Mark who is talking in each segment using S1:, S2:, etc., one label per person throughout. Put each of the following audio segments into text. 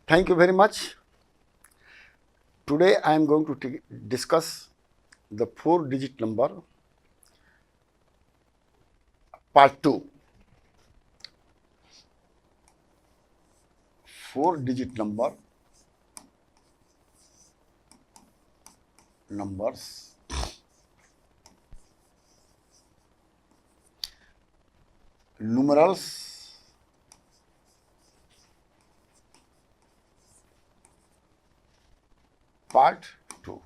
S1: Thank you very much. Today I am going to discuss the 4-digit number part 2. 4-digit numbers, numerals, part 2.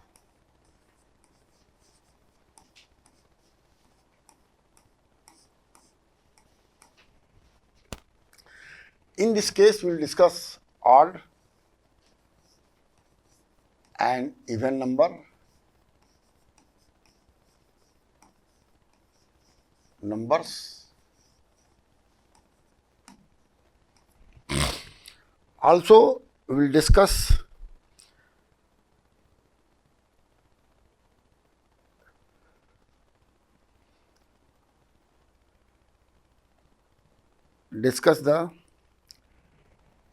S1: In this case, we will discuss odd and even numbers. Also, we will discuss the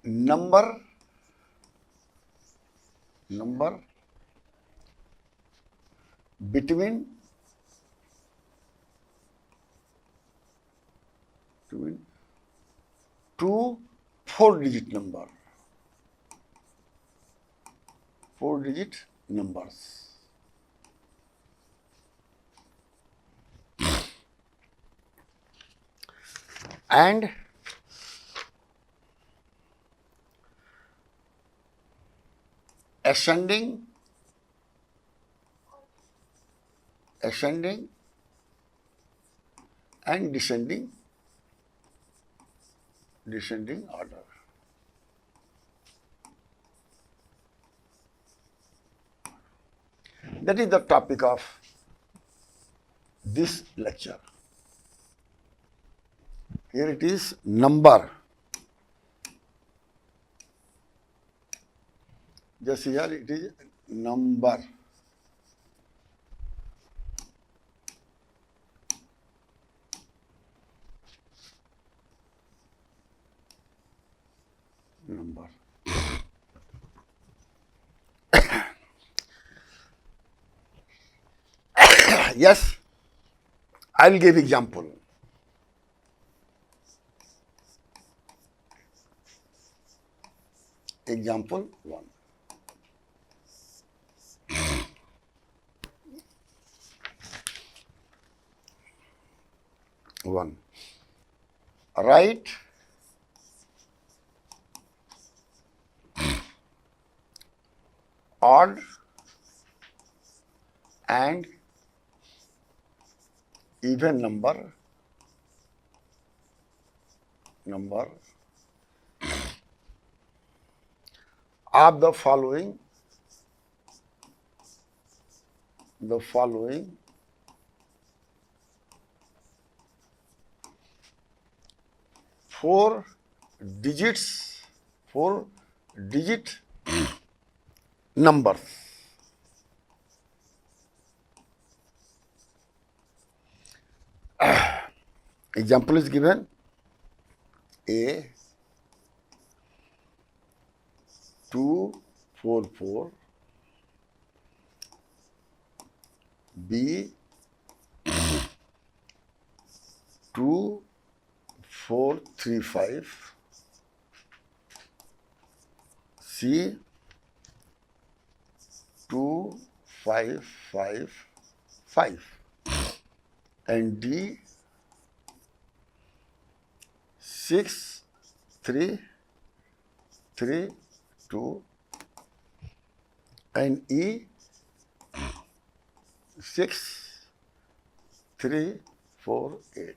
S1: number between two 4-digit numbers. And ascending and descending order. That is the topic of this lecture. Here it is, number. Just here it is number. Yes, I will give example. Example 1. Write odd and even number of the following 4-digit numbers. Example is given: A 244, B 2435, C 2555, and D 6332, and E 6348.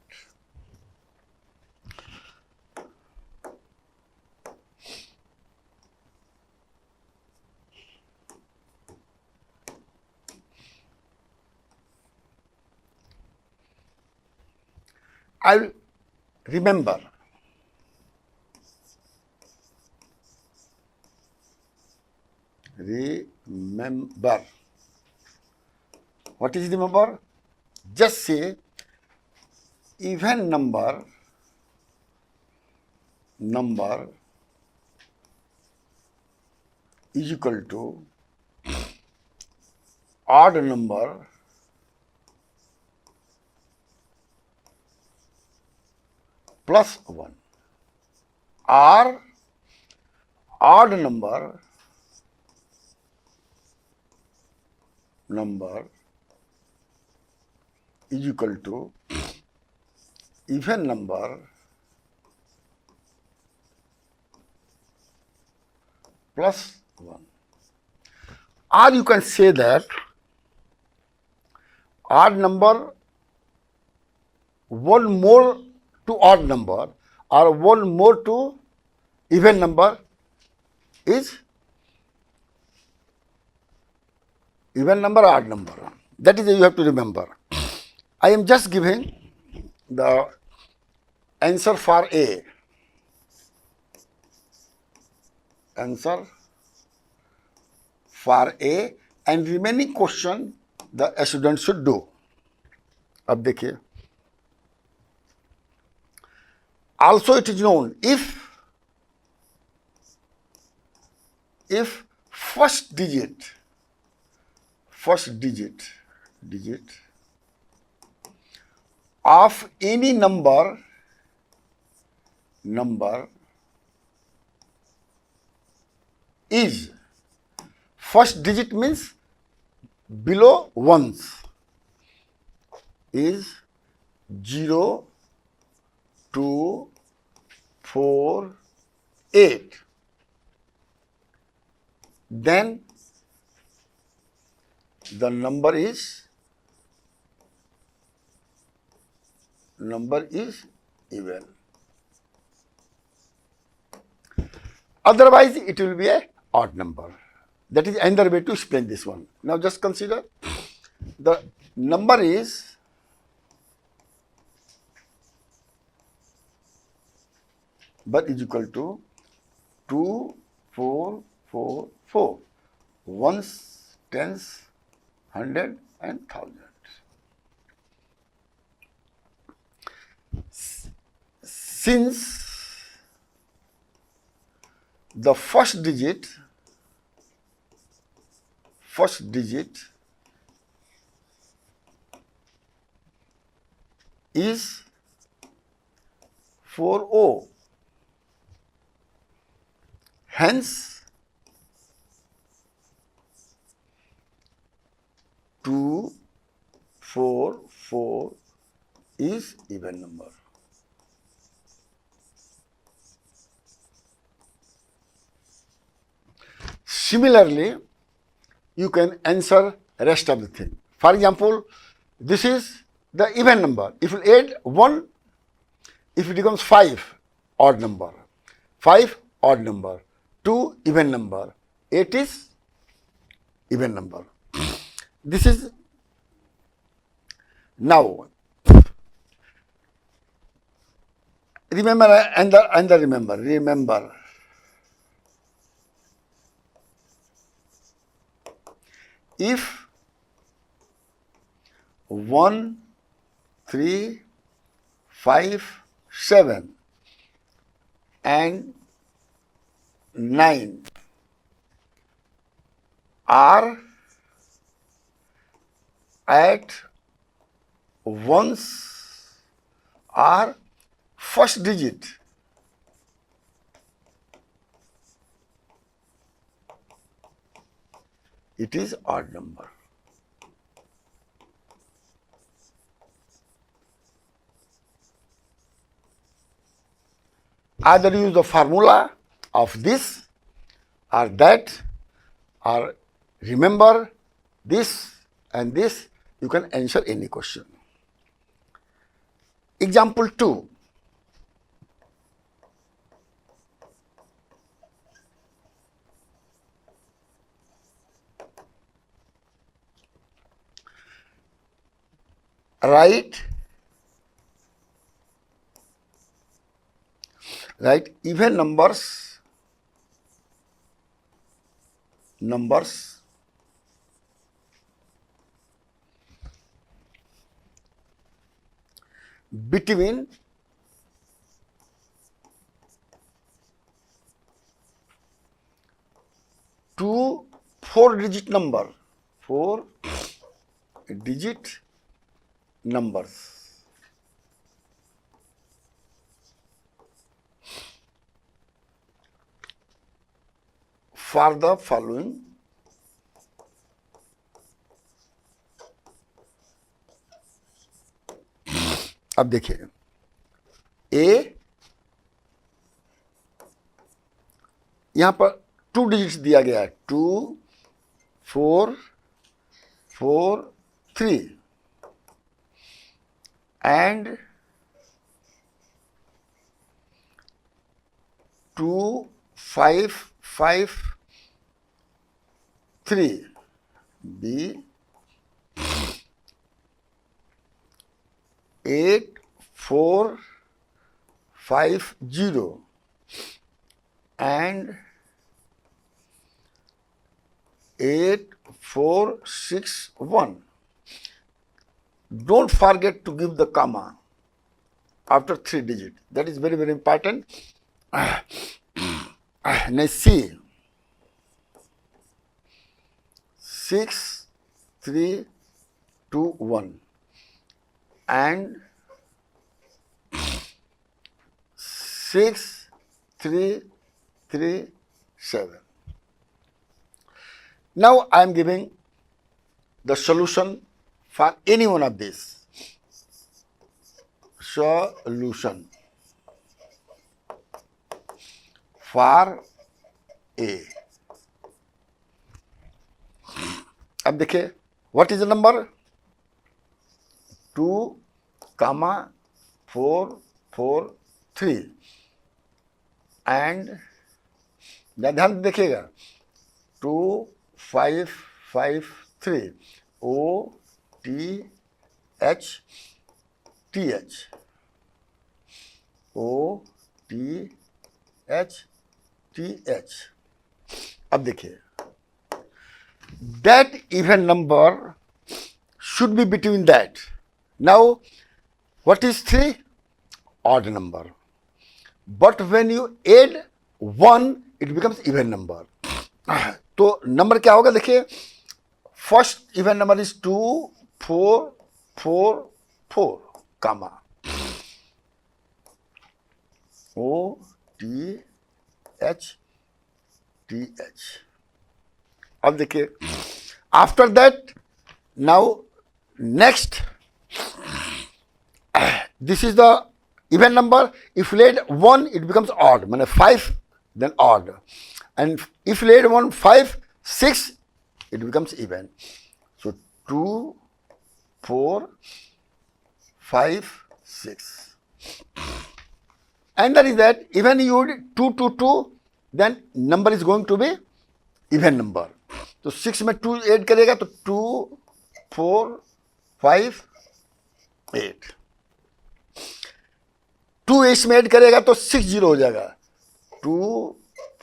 S1: I'll remember. What is remember? Just say even number is equal to odd number plus 1 or odd number is equal to even number plus 1. Or you can say that odd number one more to odd number or one more to even number is even number or odd number. That is you have to remember. I am just giving the answer for A. Answer for A and remaining question the student should do. अब देखिए, also it is known if first digit of any number is, first digit means below ones, is 0, 2, 4, 8, then the number is even. Otherwise, it will be a odd number. That is another way to explain this one. Now, just consider the number is equal to 2, 4, 4, 4, ones, tens, 100 and 1000. Since the first digit is 40, hence 2, 4, 4 is even number. Similarly, you can answer rest of the thing. For example, this is the even number. If you add 1, if it becomes 5, odd number. 5, odd number. 2, even number. 8 is even number. This is now. Remember and remember. If 1, 3, 5, 7 and 9 are at ones or first digit, it is odd number. Either use the formula of this or that, or remember this and this, you can answer any question. Example 2. Write even numbers between two 4-digit number, 4-digit numbers. For the following अब देखिए ए, यहां पर 2 digits दिया गया है, 2 4 4 3 and 2 5 5 3 B 8 4 5 0 and 8 4 6 1. Don't forget to give the comma after 3 digit. That is very, very important. Now see, 6 3 2 1 and 6 3 3 7. Now I am giving the solution for any one of these. Solution for A. अब देखिए, what is the number? 2, 4 4 3 and ध्यान देखिएगा 2 5 5 3 O T H T H O T H T H. अब देखिए, that even number should be between that. Now what is 3? Odd number. But when you add 1 it becomes even number. तो number क्या होगा देखिए, first even number is 2 4 4 4 comma O T H T H. अब देखिए, after that now next, this is the even number. If you add 1 it becomes odd, माने 5 then odd, and if you add 1 5 6 it becomes even. So 2 4 5 6, and that is that even you add 2 to 2 then number is going to be even number. तो 6 में 2 add करेगा तो 2 4 5 8, 2 इसमें add करेगा तो 6 0 हो जाएगा, 2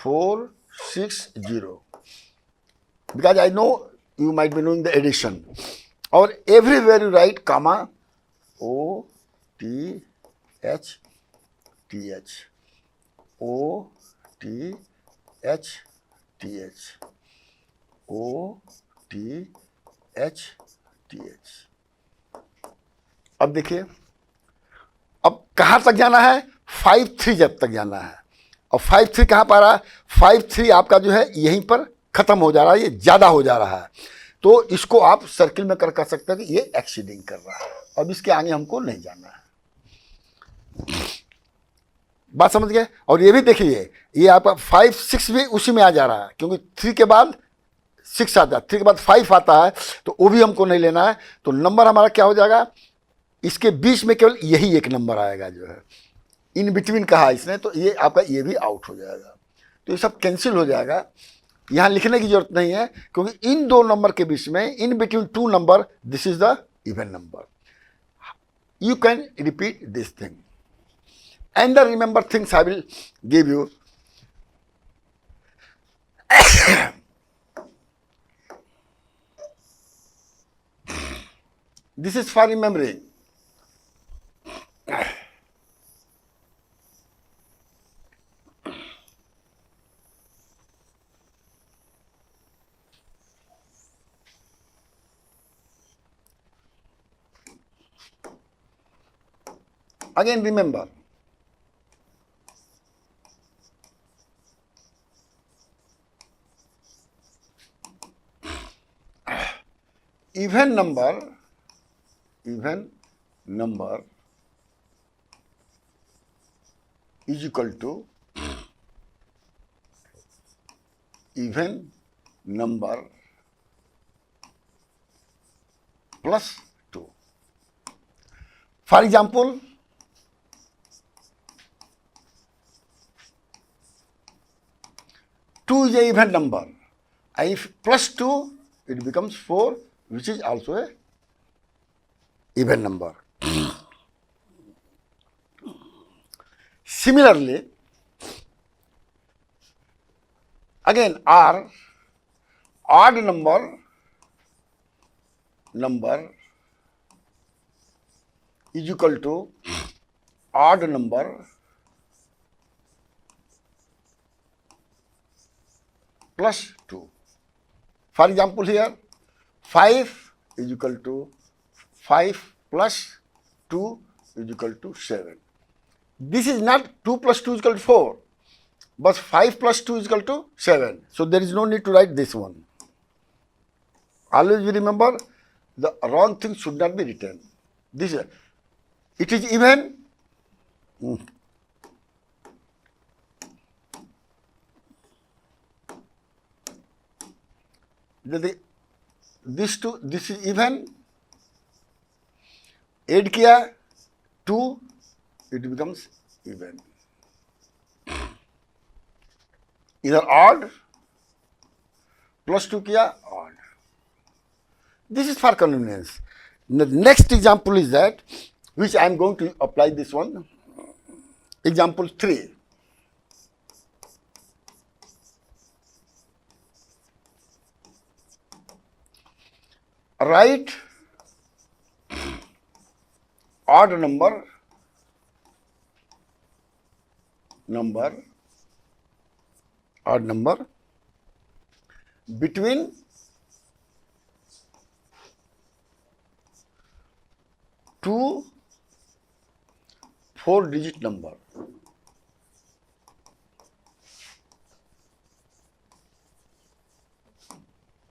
S1: 4 6 0. Because I know you might be knowing the addition, or everywhere you write comma O T H T H O T H T H O T H T H. अब देखिए, अब कहाँ तक जाना है? 5 3 जब तक जाना है. और 5 3 कहाँ पर आ रहा है? 5 3 आपका जो है यहीं पर खत्म हो जा रहा है, ये ज़्यादा हो जा रहा है. तो इसको आप सर्किल में कर सकते हैं कि ये एक्सीडिंग कर रहा है. अब इसके आगे हमको नहीं जाना है. बात समझ गए? और ये भी देखिए, ये आपका 5 6 भी उसी में आ जा रहा है, क्योंकि 3 के बाद 6 आता है, 3 के बाद 5 आता है, तो वो भी हमको नहीं लेना है. तो नंबर हमारा क्या हो जाएगा? इसके बीच में केवल यही एक नंबर आएगा जो है, इन बिटवीन कहा इसने, तो ये आपका ये भी आउट हो जाएगा. तो ये सब कैंसिल हो जाएगा, यहाँ लिखने की जरूरत नहीं है, क्योंकि इन दो नंबर के बीच में, in between 2 number, this is the even number. You can repeat this thing, and the remember things I will give you. This is for remembering. Again, remember, even number is equal to even number plus 2. For example, 2 is an even number. And if plus 2, it becomes 4, which is also a even number. Similarly, again R, odd number is equal to odd number plus 2. For example, here 5 is equal to 5 plus 2 is equal to 7. This is not 2 plus 2 is equal to 4, but 5 plus 2 is equal to 7. So there is no need to write this one. Always remember, the wrong thing should not be written. This it is even. This is even. Add किया 2, it becomes even. Either odd, plus 2 किया odd. This is for convenience. The next example is that, which I am going to apply this one. Example 3. Write odd number between 2 4-digit number.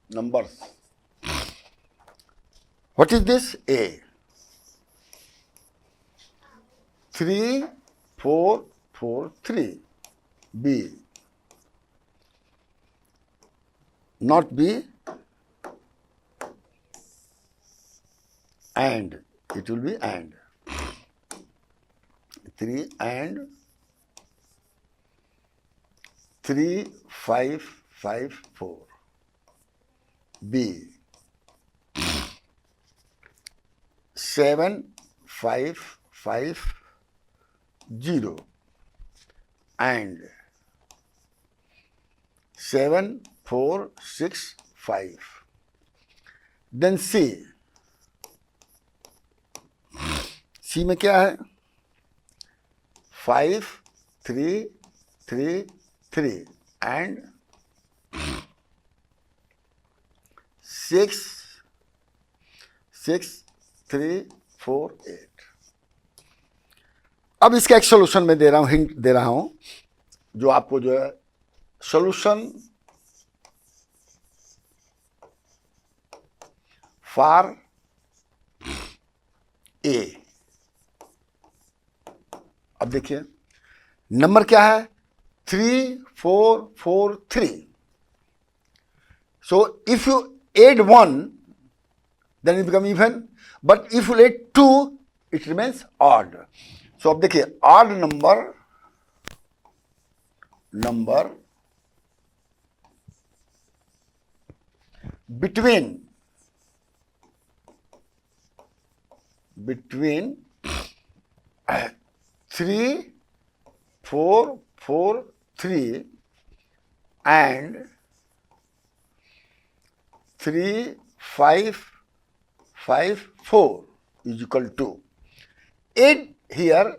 S1: Numbers. What is this? A. 3 4 4 3. B. Not B. And. It will be and. 3 and 3 5 5 4. B. 7 5 5 0 and 7 4 6 5. Then C. C में क्या है? 5 3 3 3 and 6 6 3 4 8. अब इसका एक solution मैं दे रहा हूं, hint दे रहा हूं, जो आपको जो है सोल्यूशन फॉर ए. अब देखिए नंबर क्या है? 3 4 4 3. So if you add 1, then it become even, but if you add 2, it remains odd. So अब देखिए odd number between 3 4 4 3 and 3 5 5 4 is equal to, add here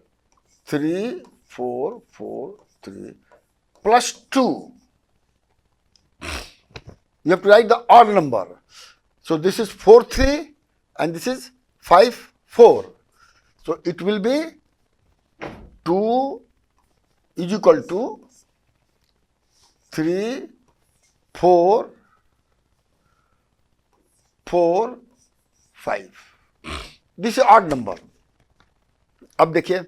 S1: 3 4 4 3 plus 2. You have to write the odd number. So this is 4 3 and this is 5 4. So it will be 2 is equal to 3, 4, 4, 5. This is odd number. अब देखिए,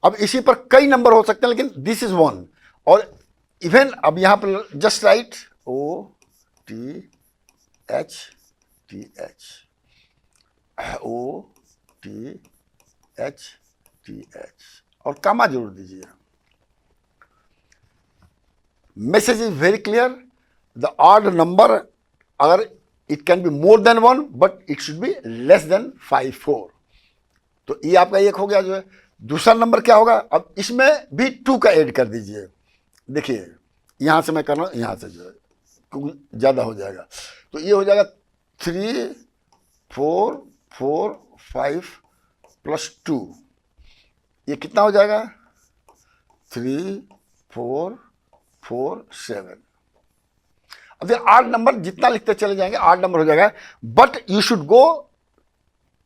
S1: अब इसी पर कई number हो सकते हैं, लेकिन दिस इज वन. और इवन अब यहां पर just right O T H T H, O T H T H, और कामा जोड़ दीजिए. Message is very clear. The odd number, अगर it can be more than 1 but it should be less than 5, 4. तो ये आपका एक हो गया जो है. दूसरा नंबर क्या होगा, अब इसमें भी 2 का ऐड कर दीजिए. देखिए यहां से मैं कर रहा हूं, यहां से जो है क्योंकि ज्यादा हो जाएगा. तो ये हो जाएगा 3, 4, 4, 5 प्लस 2. ये कितना हो जाएगा, 3, 4, 4, 7. अब ये 8 नंबर जितना लिखते चले जाएंगे 8 नंबर हो जाएगा. But you should go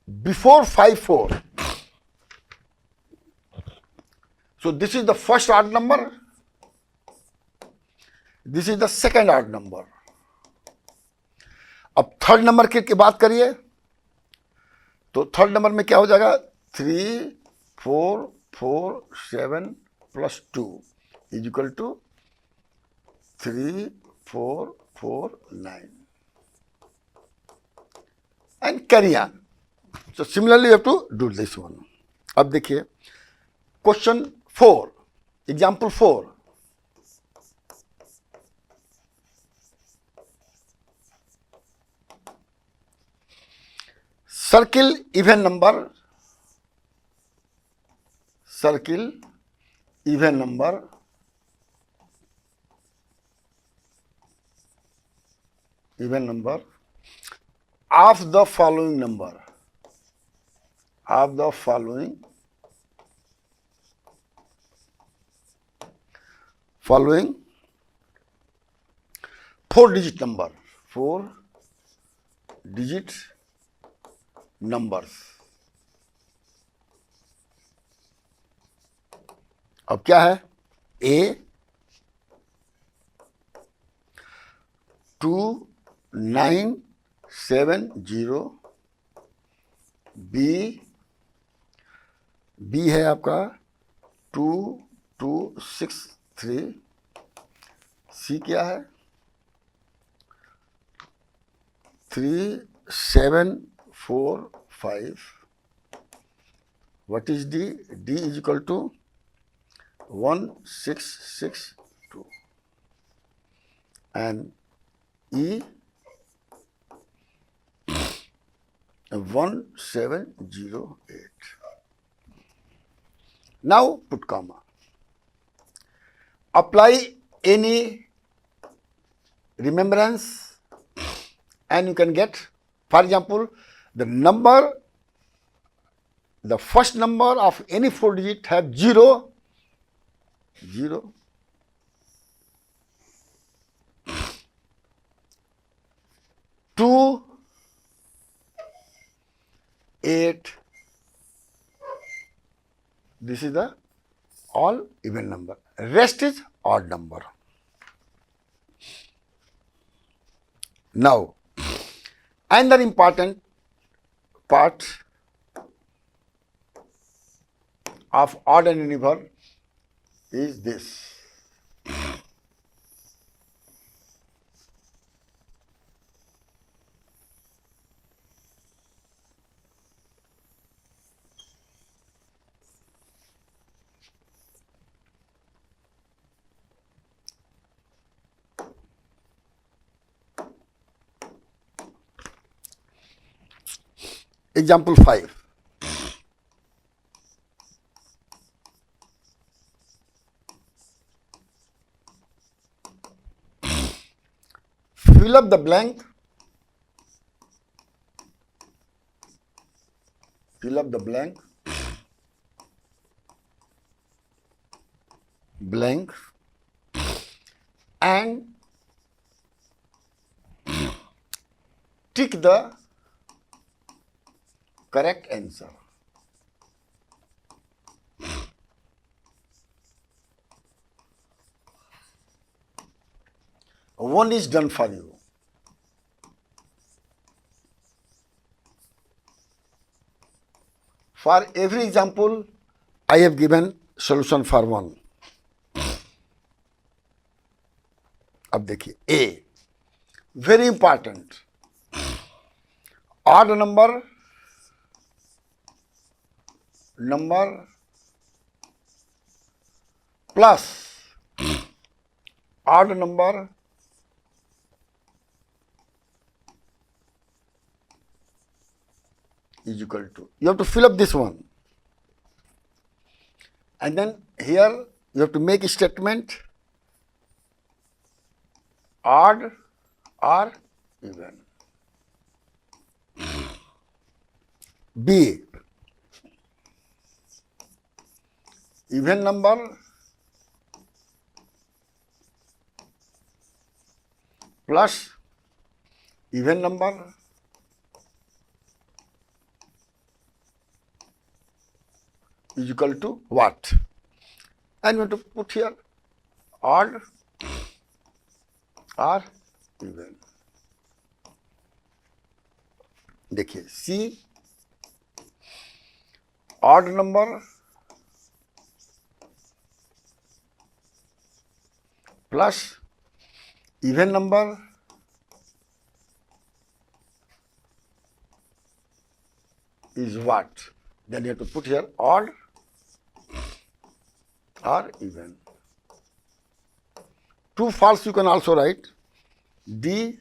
S1: before 5, 4. So this is the first odd number. This is the second odd number. अब थर्ड नंबर की बात करिए तो थर्ड नंबर में क्या हो जाएगा, 3, 4, 4, 7 plus 2 is equal to 3, 4, 4, 9 and carry on. So similarly you have to do this one. अब देखिए question 4, example 4. Circle even number, circle even number of the following number, of the following 4-digit number, 4-digit numbers. अब क्या है, A 2970, B है आपका 2263, C क्या है 3745. What is D? D is equal to 1662 and E 1708. Now put comma. Apply any remembrance and you can get, for example, the first number of any 4-digit have 0, 0, 2, 8. This is the all even number. Rest is odd number. Now, another important part of odd and even is this. Example 5. Fill up the blank. Fill up the blank. Blank. And tick the correct answer. 1 is done for you. For every example, I have given solution for 1. अब देखिए A, very important, odd number plus odd number is equal to, you have to fill up this one, and then here you have to make a statement odd or even. B, even number plus even number is equal to what? And we have to put here odd or even. देखिए C, odd number plus even number is what? Then you have to put here odd or even. True, false you can also write. D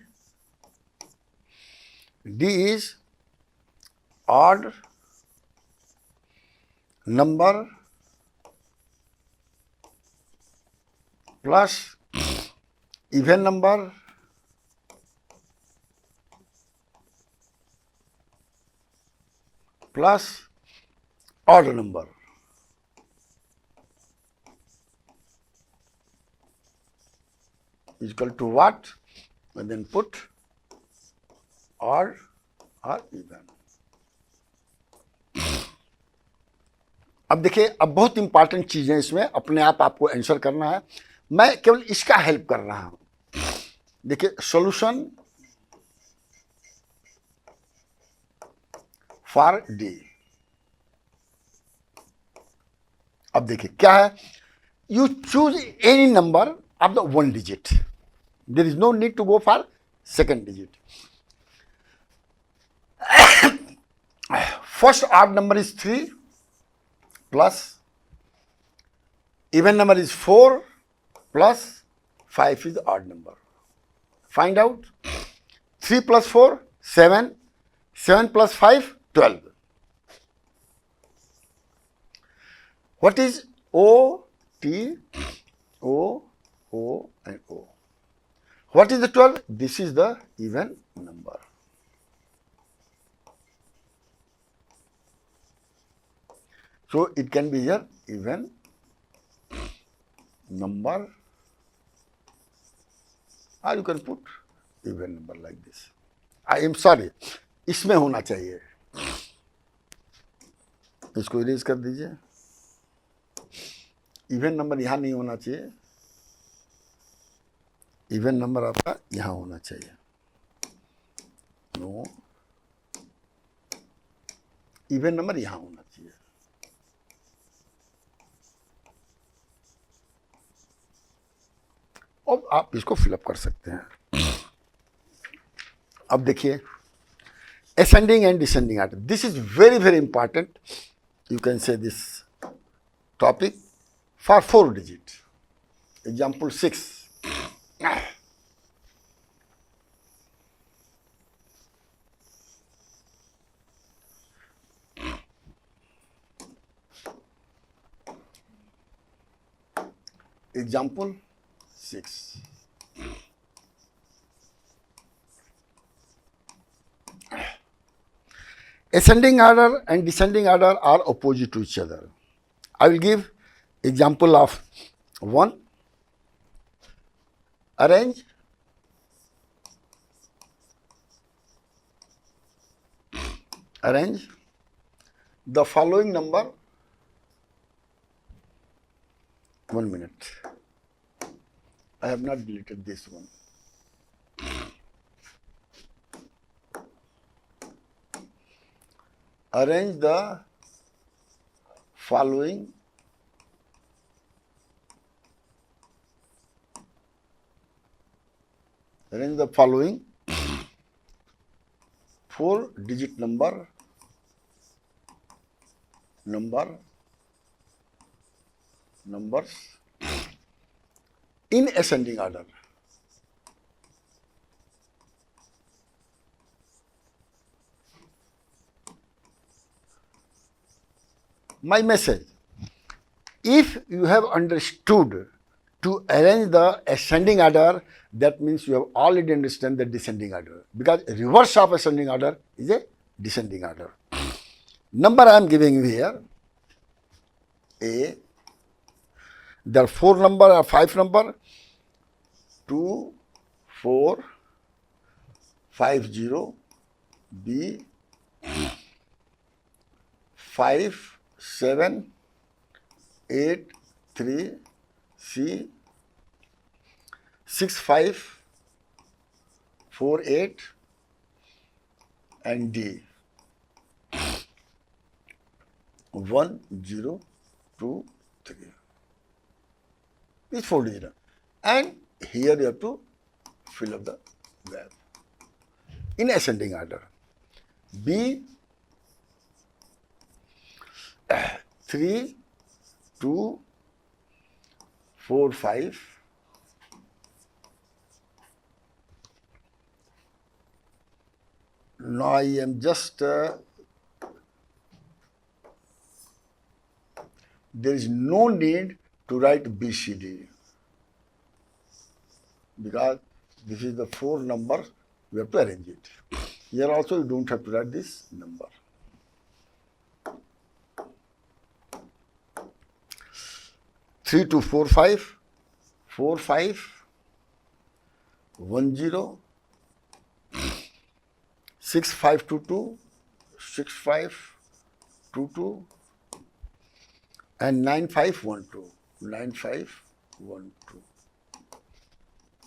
S1: is odd number plus even number plus odd number. Is equal to what? And then put odd or even. अब देखिए, अब बहुत important चीज है इसमें, अपने आप आपको आंसर करना है, मैं केवल इसका हेल्प कर रहा हूं. देखिए सॉल्यूशन फॉर डी. अब देखिए क्या है, you choose any number of the 1 digit. There is no need to go for second digit. First odd number is 3 plus even number is 4 plus 5 is the odd number. Find out. 3 plus 4, 7. 7 plus 5, 12. What is O, T, O, O and O? What is the 12? This is the even number. So it can be here even number, or you can put even number like this. I am sorry, इसमें होना चाहिए, इसको erase कर दीजिए. Even number यहां नहीं होना चाहिए, इवन नंबर आपका यहां होना चाहिए. नो, इवन नंबर यहां होना चाहिए. अब आप इसको फिलअप कर सकते हैं. अब देखिए ascending and descending order. This is very, very important. You can say this topic for 4 digit. Example 6. Example 6. Ascending order and descending order are opposite to each other. I will give example of 1. Arrange the following number. 1 minute. I have not deleted this one. arrange the following four-digit numbers in ascending order. My message, if you have understood to arrange the ascending order, that means you have already understand the descending order, because reverse of ascending order is a descending order. Number I am giving you here, A, there are 4 number or 5 number, 2, 4, 5, 0, B, 5, 7, 8, 3, C, 6, 5, 4, 8, and D. 1, 0, 2, 3. These 4 digits. And here you have to fill up the gap in ascending order. B, 3, 2, 4, 5. Now I am just, there is no need to write BCD, because this is the 4 number, we have to arrange it. Here also you don't have to write this number. Three, 2, 4, 5, 4, 5, 1, 0, 6, 5, 2, 2, 6, 5, 2, 2, and 9, 5, 1, 2, 9, 5, 1, 2.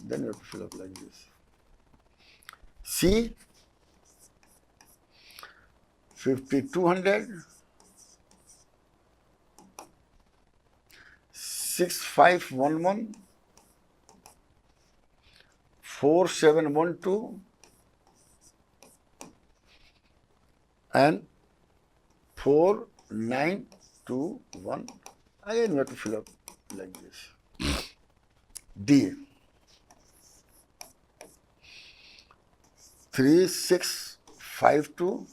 S1: Then you have to fill up like this. C, 5200, 6511, 4712, and 4921. Again you have to fill up like this. D, 3652,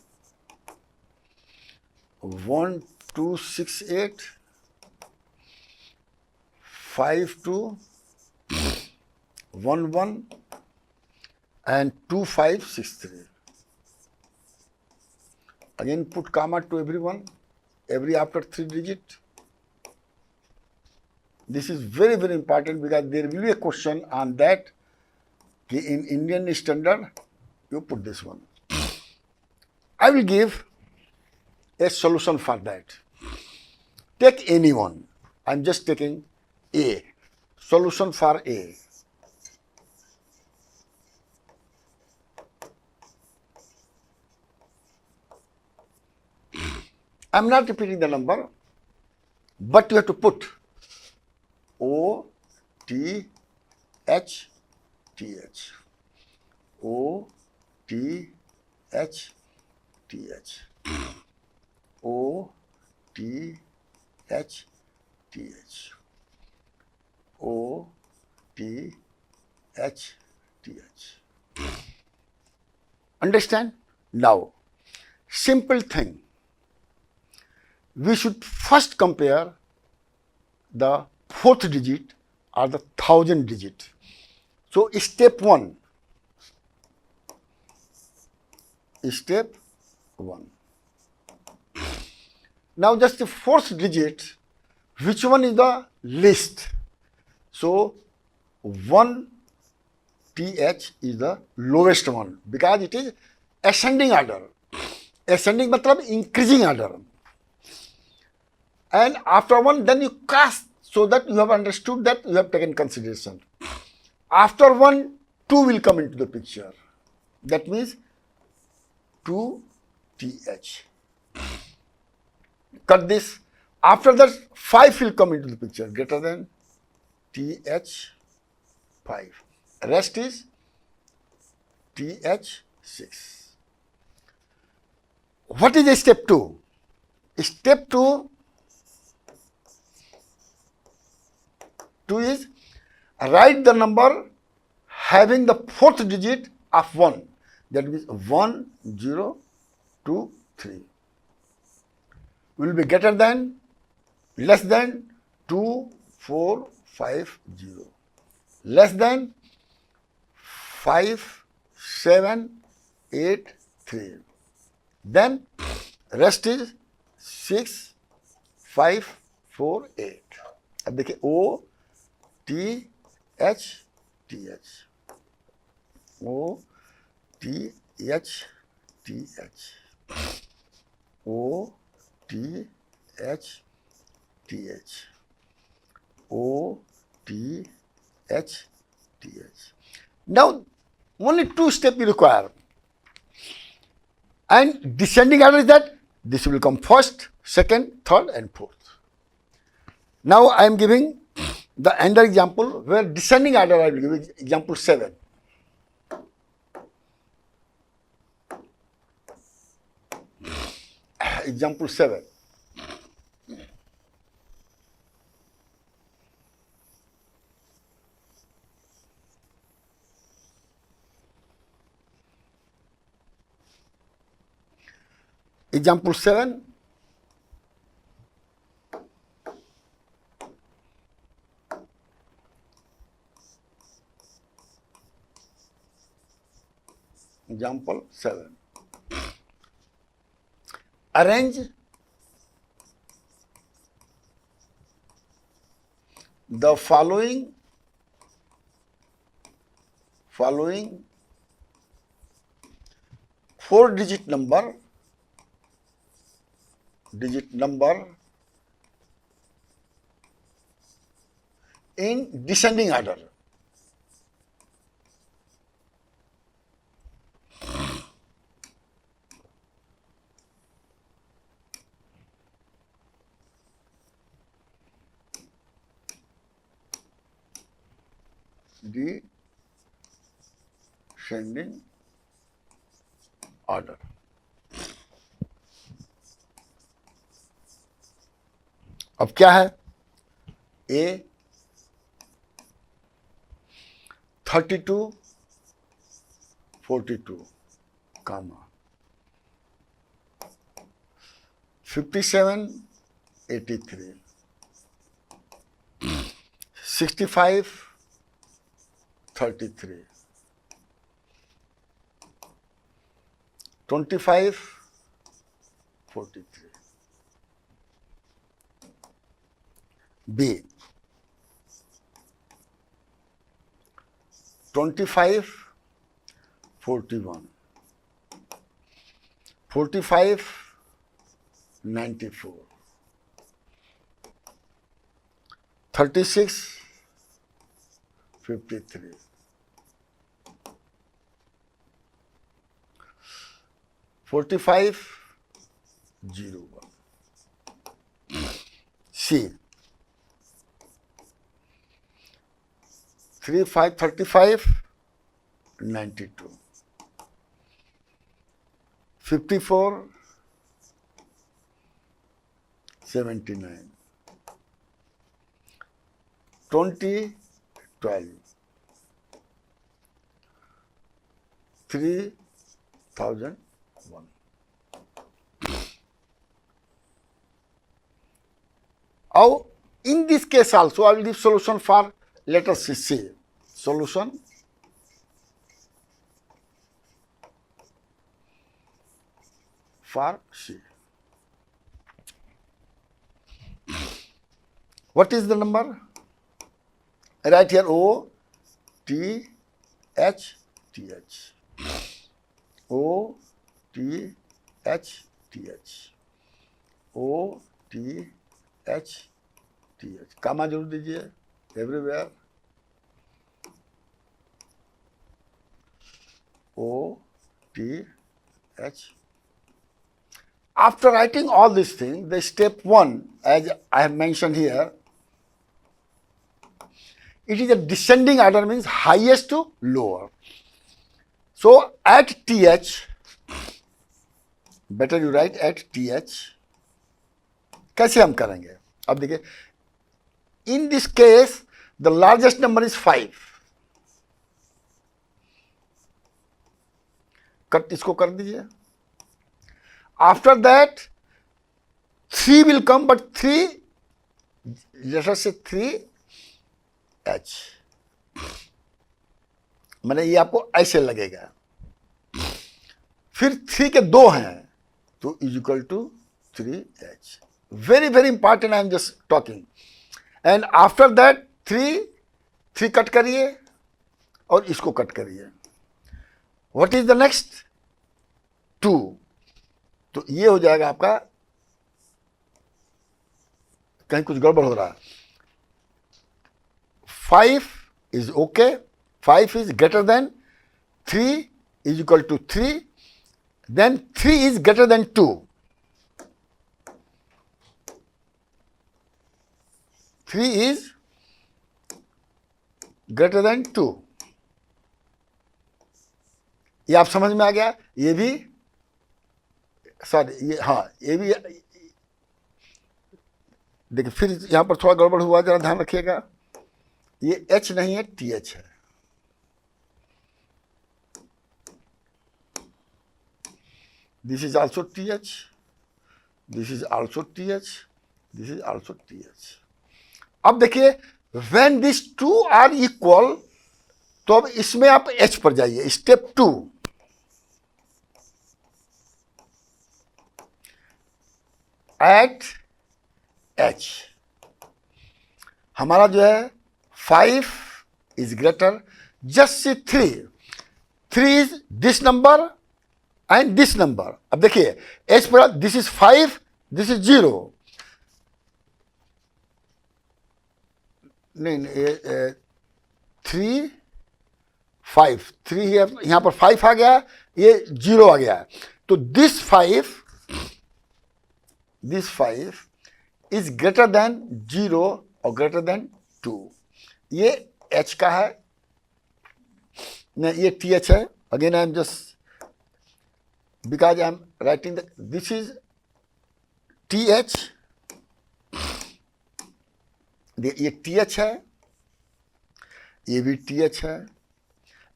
S1: 1268, 5211, and 2563. Again put comma to everyone, every after 3 digit. This is very, very important, because there will be a question on that. In Indian standard, you put this one. I will give a solution for that. Take any one. I am just taking A. Solution for A. I am not repeating the number, but you have to put O, T, H, T, H. O, T, H, T, H. O, T, H, T, H. O, T, H, T, H. Understand? Now, simple thing. We should first compare the 4th digit or the 1000 digit. So, step 1. Step 1. Now, just the 4th digit, which one is the least? So, 1 TH is the lowest one, because it is ascending order. Ascending matlab increasing order. And after 1, then you cast, so that you have understood that you have taken consideration. After 1, 2 will come into the picture. That means 2 TH. cut this. After that, 5 will come into the picture, greater than TH5. Rest is TH6. What is step 2? Step 2 is write the number having the fourth digit of 1. That means 1, 0, 2, 3. Will be greater than, less than 2, 4, 5, 0. Less than 5, 7, 8, 3. Then rest is 6, 5, 4, 8. अब देखिए O T H T H O T H T H O T H T H O T H T H. Now only 2 steps you require. And descending order is that this will come first, second, third, and fourth. Now I am giving the another example where descending order I will give example 7. Example 7. Example 7. Example 7. Arrange the following 4-digit number in descending order. Descending order. अब क्या है? A 32 42 comma 57 83 65 33 25 43. B 25 41 45 94 36 53 45 01. C 3 5 35 92 54 79 20 12 3001. Now, in this case also, I will give solution for letter C. Solution for C. What is the number? Right here O T H T H O T H T H O T H T H. कामा जरूर दीजिए everywhere. O T H. after writing all these things, the step 1, as I have mentioned here, it is a descending order, means highest to lower. So at th, better you write at th. कैसे हम करेंगे? अब देखिए, in this case the largest number is 5. Cut इसको कर दीजिए. After that 3 will come, but 3, let us say 3h. मैंने ये आपको ऐसे लगेगा. फिर 3 के 2 हैं, तो is equal to 3h. Very very important, I am just talking. And after that 3 cut करिए और इसको कट करिए. What is the next? 2. तो ये हो जाएगा आपका, कहीं कुछ गड़बड़ हो रहा है. 5 is okay. 5 is greater than 3 is equal to 3. Then 3 is greater than 2. 3 is greater than 2. ये आप समझ में आ गया? ये भी, सॉरी, ये, हाँ, ये भी. देखिए फिर यहां पर थोड़ा गड़बड़ हुआ, जरा ध्यान रखिएगा. ये h नहीं है, th है. This is also th, this is also th, this is also th. अब देखिए, when these two are equal, तो अब इसमें आप h पर जाइए. Step 2, at h. हमारा जो है 5 is greater, just see 3. 3 is this number and this number. अब देखिए h पर, this is 5, this is 0. नहीं, 3 5 3 है, यहां पर 5 आ गया, ये 0 आ गया. तो this 5 is greater than 0 और greater than 2. ये h का है, नहीं, ये th है. Again I am just, because I am writing this is th, ये th है, ये भी th है,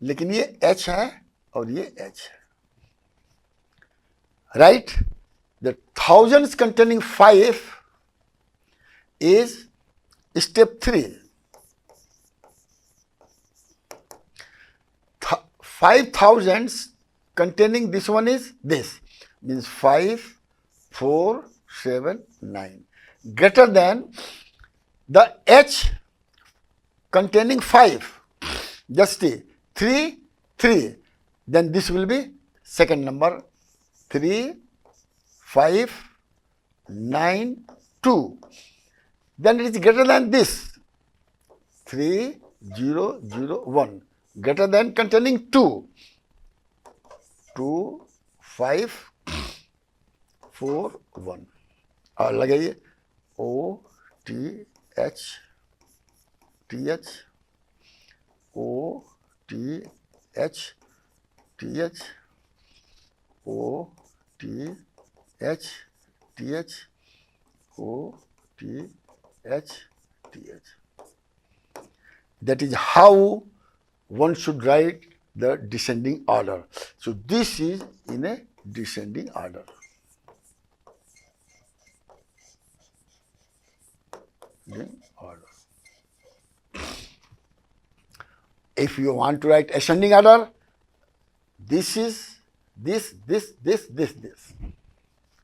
S1: लेकिन ये h है और ये h है. Right? The thousands containing 5 is step 3. 5,000 containing this one is this, means 5, 4, 7, 9, greater than the h containing 5. Just see, 3, 3, then this will be second number, 3, 5, 9, 2. Then it is greater than this, 3, 0, 0, 1, greater than containing 2. 2, 5, 4, 1. और लगाइए O T H T H O T H T H O T H T H O T H T H. That is how one should write the descending order. So this is in a descending order. If you want to write ascending order, this is this.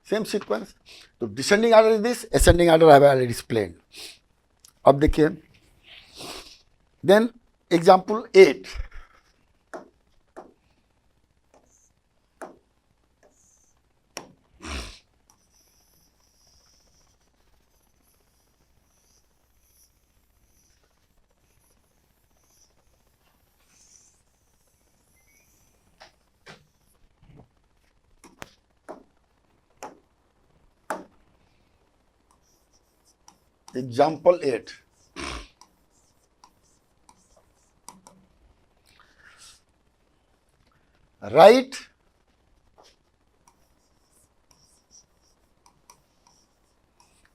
S1: Same sequence. So descending order is this, ascending order I have already explained. अब देखिए, then example 8. Example 8. Write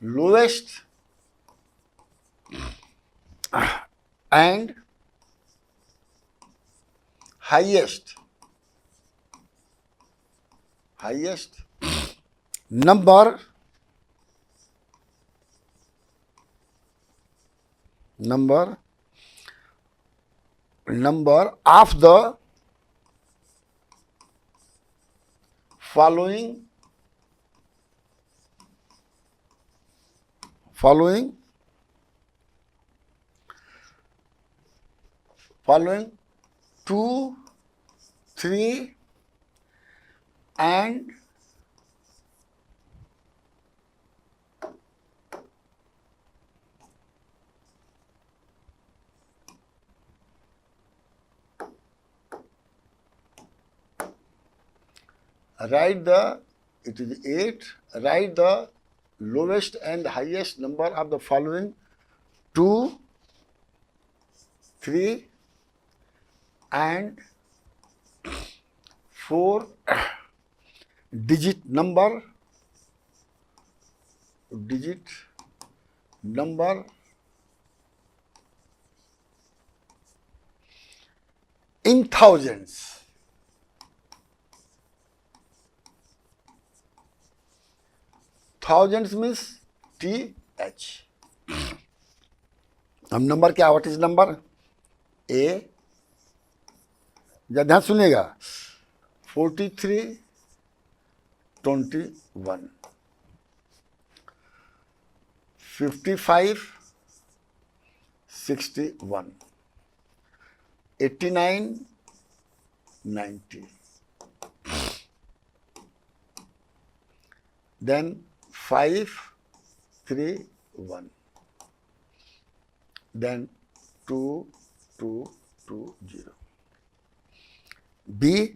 S1: lowest and highest number of the following two, three, and write the, it is 8, write the lowest and highest number of the following 2, 3, and 4 digit number in thousands. Thousands means TH. अब number क्या, what is number? ए, ध्यान सुनिएगा, 43, 21, 55, 61, 89, 90. Then 5, 3, 1. Then 2, 2, 2, 0. B,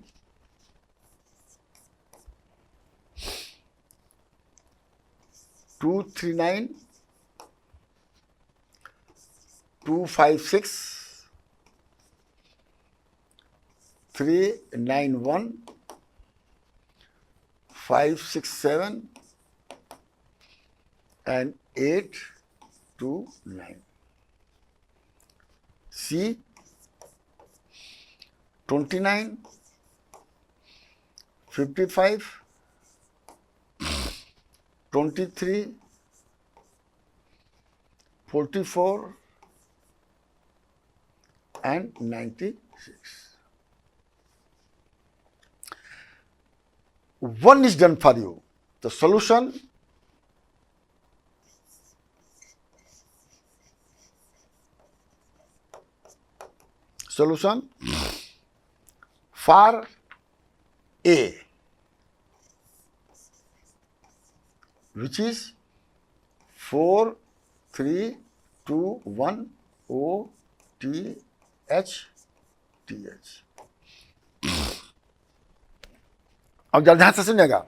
S1: 239, 256, 391, 567, and 829. C, 29, 55, 23, 44, and 96. One is done for you. The solution, for A, which is 4, 3, 2, 1, O, T, H, TH. अब जरा ध्यान से सुनिएगा,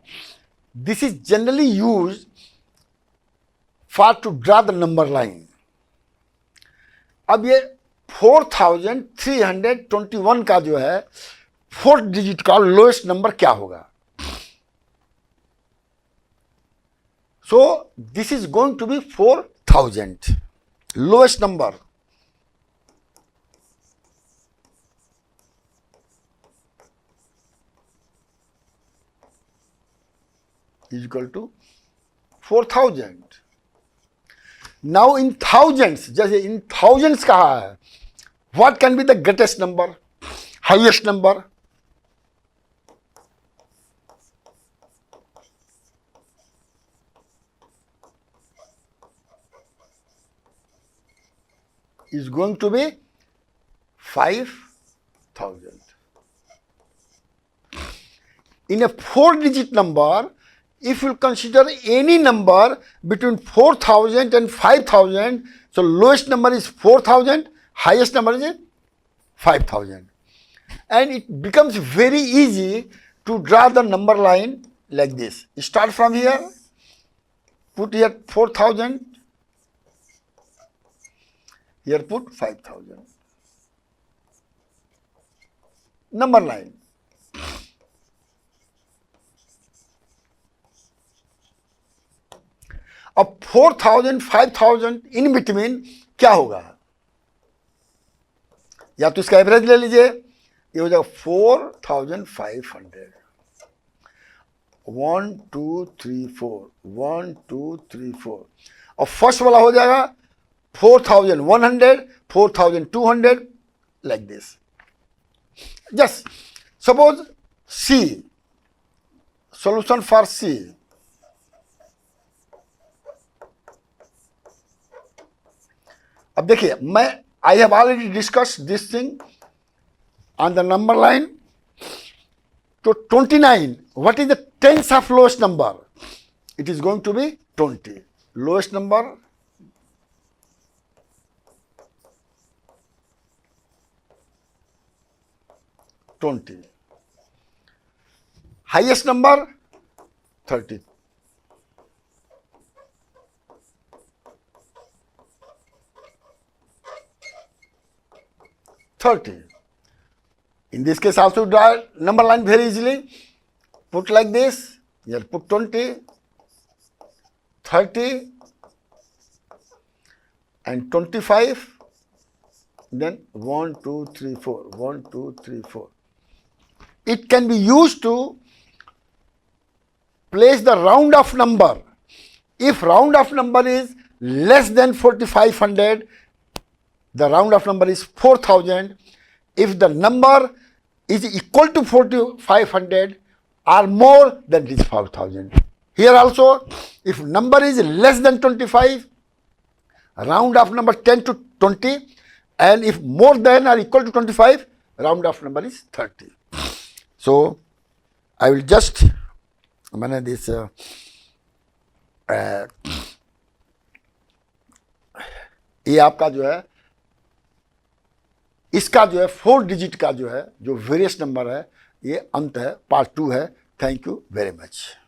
S1: this is generally use for to draw the number line. अब ये 4321 का जो है 4 डिजिट का लोएस्ट नंबर क्या होगा? So this is going to be 4000 lowest number. is equal to 4000. Now in thousands, जैसे in thousands कहा है, what can be the greatest number, highest number? Is going to be 5000. In a 4-digit number, if you consider any number between 4000 and 5000, so lowest number is 4000, highest number is 5000. And it becomes very easy to draw the number line like this. Start from here, put here 4000, Here put 5,000. Number 9. अब 4,000 5,000 in between क्या होगा? या तो इसका average ले लीजिए, ये हो जाएगा 4,500. 1 2 3 4 1 2 3 4. और फर्स्ट वाला हो जाएगा 4,100 4,200 like this. Just suppose C, solution for C. अब देखिए, मैं I have already discussed this thing on the number line. So 29, what is the tens of lowest number? It is going to be 20. Lowest number, $20. Highest number, 30. In this case also draw number line very easily. Put like this. Here put 20, 30 and 25. Then 1 2 3 4 1 2 3 4. It can be used to place the round off number. If round off number is less than 4,500, the round off number is 4,000. If the number is equal to 4,500 or more, then it is 5,000. Here also, if number is less than 25, round off number 10 to 20, and if more than or equal to 25, round off number is 30. So I will just manage this ये आपका जो है, इसका जो है 4 digit का जो है, जो वेरियस नंबर है, ये अंत है, पार्ट 2 है. Thank you very much.